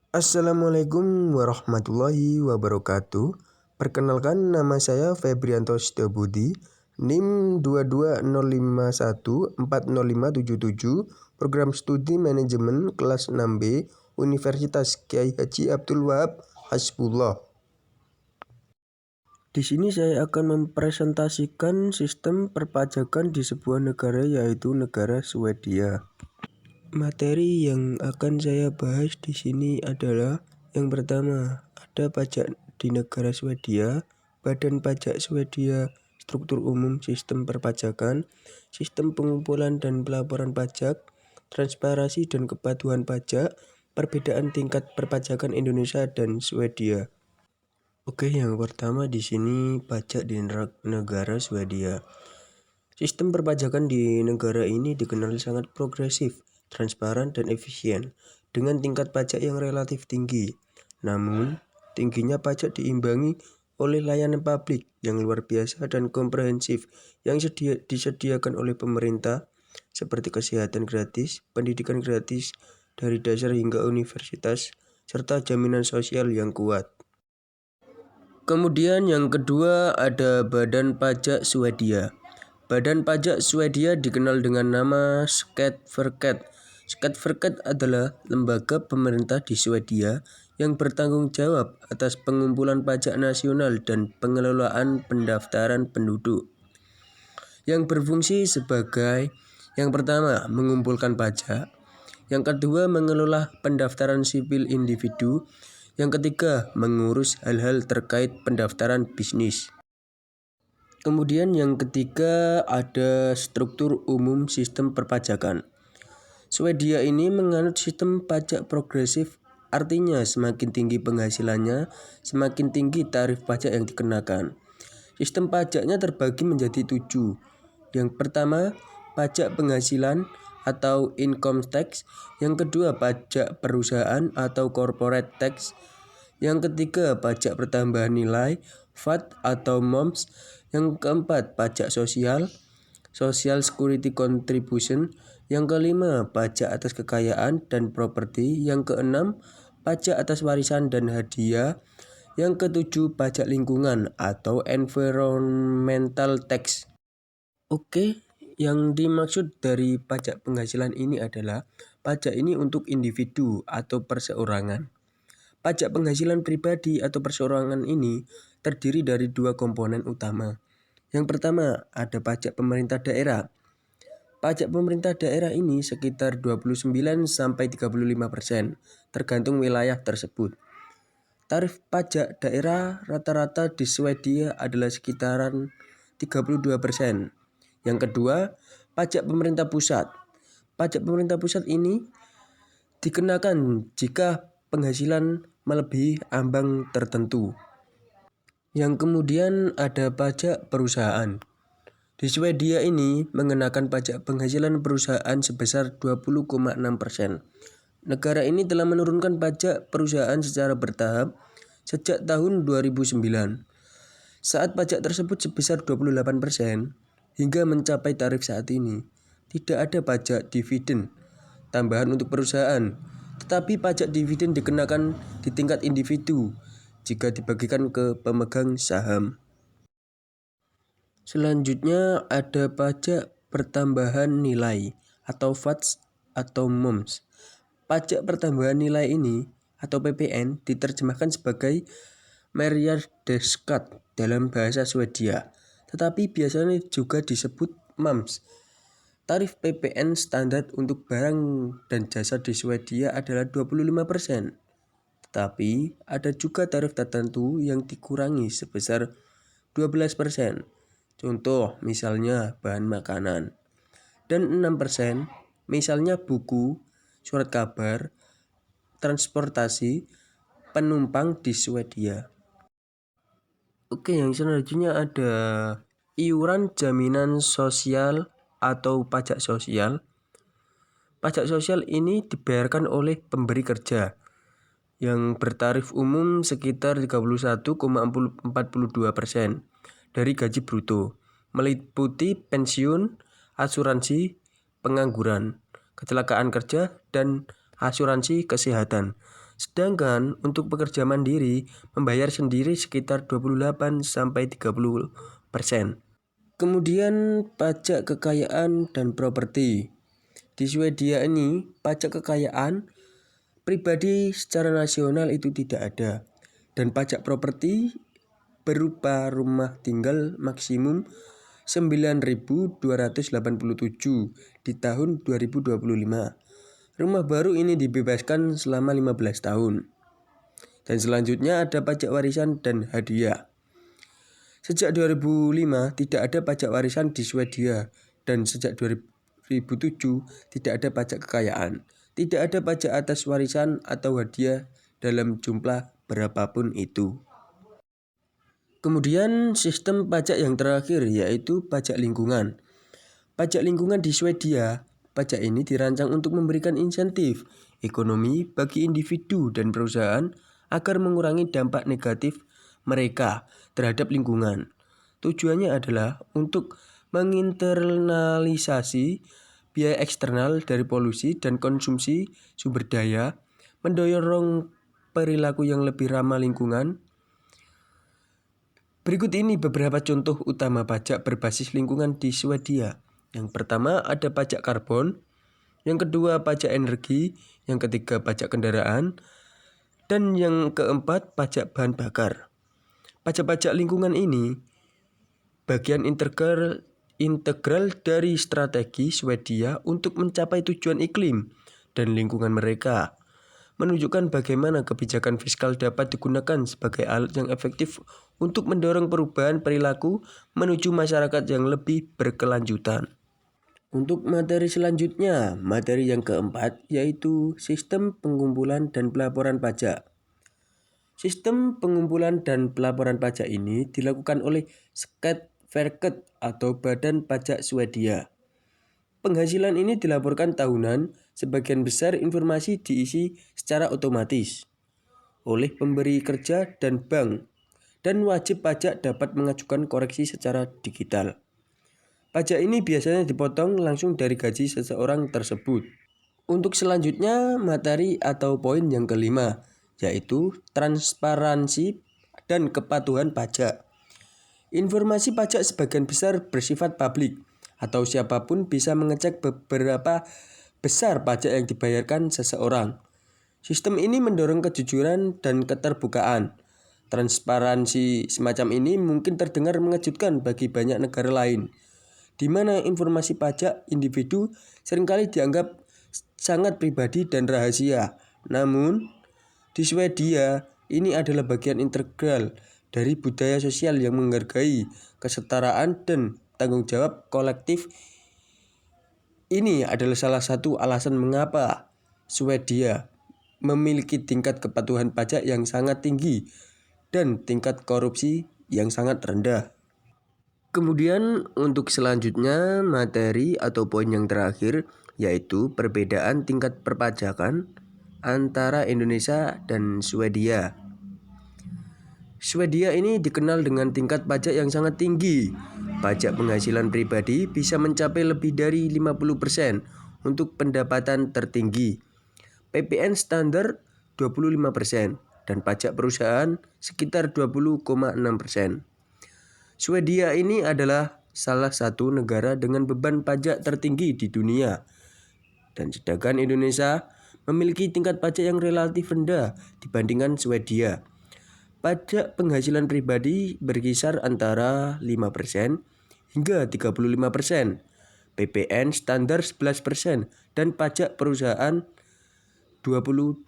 Assalamualaikum warahmatullahi wabarakatuh. Perkenalkan, nama saya Febrianto Setiabudi, NIM 220514057, Program Studi Manajemen kelas 6B, Universitas Kyai Haji Abdul Wahab Hasbullah. Di sini saya akan mempresentasikan sistem perpajakan di sebuah negara, yaitu negara Swedia. Materi yang akan saya bahas di sini adalah yang pertama, ada pajak di negara Swedia, Badan Pajak Swedia, struktur umum sistem perpajakan, sistem pengumpulan dan pelaporan pajak, transparansi dan kepatuhan pajak, perbedaan tingkat perpajakan Indonesia dan Swedia. Oke, yang pertama di sini pajak di negara Swedia. Sistem perpajakan di negara ini dikenal sangat progresif, transparan, dan efisien, dengan tingkat pajak yang relatif tinggi. Namun, tingginya pajak diimbangi oleh layanan publik yang luar biasa dan komprehensif yang disediakan oleh pemerintah, seperti kesehatan gratis, pendidikan gratis dari dasar hingga universitas, serta jaminan sosial yang kuat. Kemudian yang kedua ada Badan Pajak Swedia. Badan Pajak Swedia dikenal dengan nama Skatteverket. Skatteverket adalah lembaga pemerintah di Swedia yang bertanggung jawab atas pengumpulan pajak nasional dan pengelolaan pendaftaran penduduk. Yang berfungsi sebagai yang pertama, mengumpulkan pajak. Yang kedua, mengelola pendaftaran sipil individu. Yang ketiga, mengurus hal-hal terkait pendaftaran bisnis. Kemudian yang ketiga ada struktur umum sistem perpajakan. Swedia ini menganut sistem pajak progresif, artinya semakin tinggi penghasilannya, semakin tinggi tarif pajak yang dikenakan. Sistem pajaknya terbagi menjadi 7. Yang pertama, pajak penghasilan atau income tax. Yang kedua, pajak perusahaan atau corporate tax. Yang ketiga, pajak pertambahan nilai, VAT atau MOMS. Yang keempat, pajak sosial, Social Security Contribution. Yang kelima, pajak atas kekayaan dan properti. Yang keenam, pajak atas warisan dan hadiah. Yang ketujuh, pajak lingkungan atau environmental tax. Oke, yang dimaksud dari pajak penghasilan ini adalah pajak ini untuk individu atau perseorangan. Pajak penghasilan pribadi atau perseorangan ini terdiri dari 2 komponen utama. Yang pertama, ada pajak pemerintah daerah. Pajak pemerintah daerah ini sekitar 29-35%, tergantung wilayah tersebut. Tarif pajak daerah rata-rata di Swedia adalah sekitaran 32%. Yang kedua, pajak pemerintah pusat. Pajak pemerintah pusat ini dikenakan jika penghasilan melebihi ambang tertentu. Yang kemudian ada pajak perusahaan. Di Swedia ini mengenakan pajak penghasilan perusahaan sebesar 20,6%. Negara ini telah menurunkan pajak perusahaan secara bertahap sejak tahun 2009. Saat pajak tersebut sebesar 28% hingga mencapai tarif saat ini. Tidak ada pajak dividen tambahan untuk perusahaan, tetapi pajak dividen dikenakan di tingkat individu jika dibagikan ke pemegang saham. Selanjutnya ada pajak pertambahan nilai atau VAT atau MOMS. Pajak pertambahan nilai ini atau PPN diterjemahkan sebagai mervärdesskatt dalam bahasa Swedia, tetapi biasanya juga disebut MOMS. Tarif PPN standar untuk barang dan jasa di Swedia adalah 25%. Tetapi ada juga tarif tertentu yang dikurangi sebesar 12%. Contoh misalnya bahan makanan. Dan 6% misalnya buku, surat kabar, transportasi, penumpang di Swedia. Oke, yang selanjutnya ada iuran jaminan sosial atau pajak sosial. Pajak sosial ini dibayarkan oleh pemberi kerja yang bertarif umum sekitar 31,42% dari gaji bruto, meliputi pensiun, asuransi pengangguran, kecelakaan kerja, dan asuransi kesehatan. Sedangkan untuk pekerja mandiri membayar sendiri sekitar 28-30%. Kemudian pajak kekayaan dan properti. Di Swedia ini pajak kekayaan pribadi secara nasional itu tidak ada. Dan pajak properti berupa rumah tinggal maksimum 9.287 di tahun 2025. Rumah baru ini dibebaskan selama 15 tahun. Dan selanjutnya ada pajak warisan dan hadiah. Sejak 2005 tidak ada pajak warisan di Swedia dan sejak 2007 tidak ada pajak kekayaan. Tidak ada pajak atas warisan atau hadiah dalam jumlah berapapun itu. Kemudian sistem pajak yang terakhir yaitu pajak lingkungan. Pajak lingkungan di Swedia, pajak ini dirancang untuk memberikan insentif ekonomi bagi individu dan perusahaan agar mengurangi dampak negatif mereka terhadap lingkungan. Tujuannya adalah untuk menginternalisasi biaya eksternal dari polusi dan konsumsi sumber daya, mendorong perilaku yang lebih ramah lingkungan. Berikut ini beberapa contoh utama pajak berbasis lingkungan di Swedia. Yang pertama ada pajak karbon, yang kedua pajak energi, yang ketiga pajak kendaraan, dan yang keempat pajak bahan bakar. Pajak-pajak lingkungan ini bagian integral dari strategi Swedia untuk mencapai tujuan iklim dan lingkungan mereka, menunjukkan bagaimana kebijakan fiskal dapat digunakan sebagai alat yang efektif untuk mendorong perubahan perilaku menuju masyarakat yang lebih berkelanjutan. Untuk materi selanjutnya, materi yang keempat yaitu sistem pengumpulan dan pelaporan pajak. Sistem pengumpulan dan pelaporan pajak ini dilakukan oleh Skatteverket atau Badan Pajak Swedia. Penghasilan ini dilaporkan tahunan, sebagian besar informasi diisi secara otomatis oleh pemberi kerja dan bank, dan wajib pajak dapat mengajukan koreksi secara digital. Pajak ini biasanya dipotong langsung dari gaji seseorang tersebut. Untuk selanjutnya, materi atau poin yang kelima, yaitu transparansi dan kepatuhan pajak. Informasi pajak sebagian besar bersifat publik, atau siapapun bisa mengecek beberapa besar pajak yang dibayarkan seseorang. Sistem ini mendorong kejujuran dan keterbukaan. Transparansi semacam ini mungkin terdengar mengejutkan bagi banyak negara lain, di mana informasi pajak individu seringkali dianggap sangat pribadi dan rahasia. Namun, di Swedia, ini adalah bagian integral dari budaya sosial yang menghargai kesetaraan dan tanggung jawab kolektif. Ini adalah salah satu alasan mengapa Swedia memiliki tingkat kepatuhan pajak yang sangat tinggi dan tingkat korupsi yang sangat rendah. Kemudian untuk selanjutnya materi atau poin yang terakhir yaitu perbedaan tingkat perpajakan antara Indonesia dan Swedia. Swedia ini dikenal dengan tingkat pajak yang sangat tinggi. Pajak penghasilan pribadi bisa mencapai lebih dari 50% untuk pendapatan tertinggi. PPN standar 25% dan pajak perusahaan sekitar 20,6%. Swedia ini adalah salah satu negara dengan beban pajak tertinggi di dunia. Dan sedangkan Indonesia memiliki tingkat pajak yang relatif rendah dibandingkan Swedia. Pajak penghasilan pribadi berkisar antara 5% hingga 35%. PPN standar 11% dan pajak perusahaan 22%.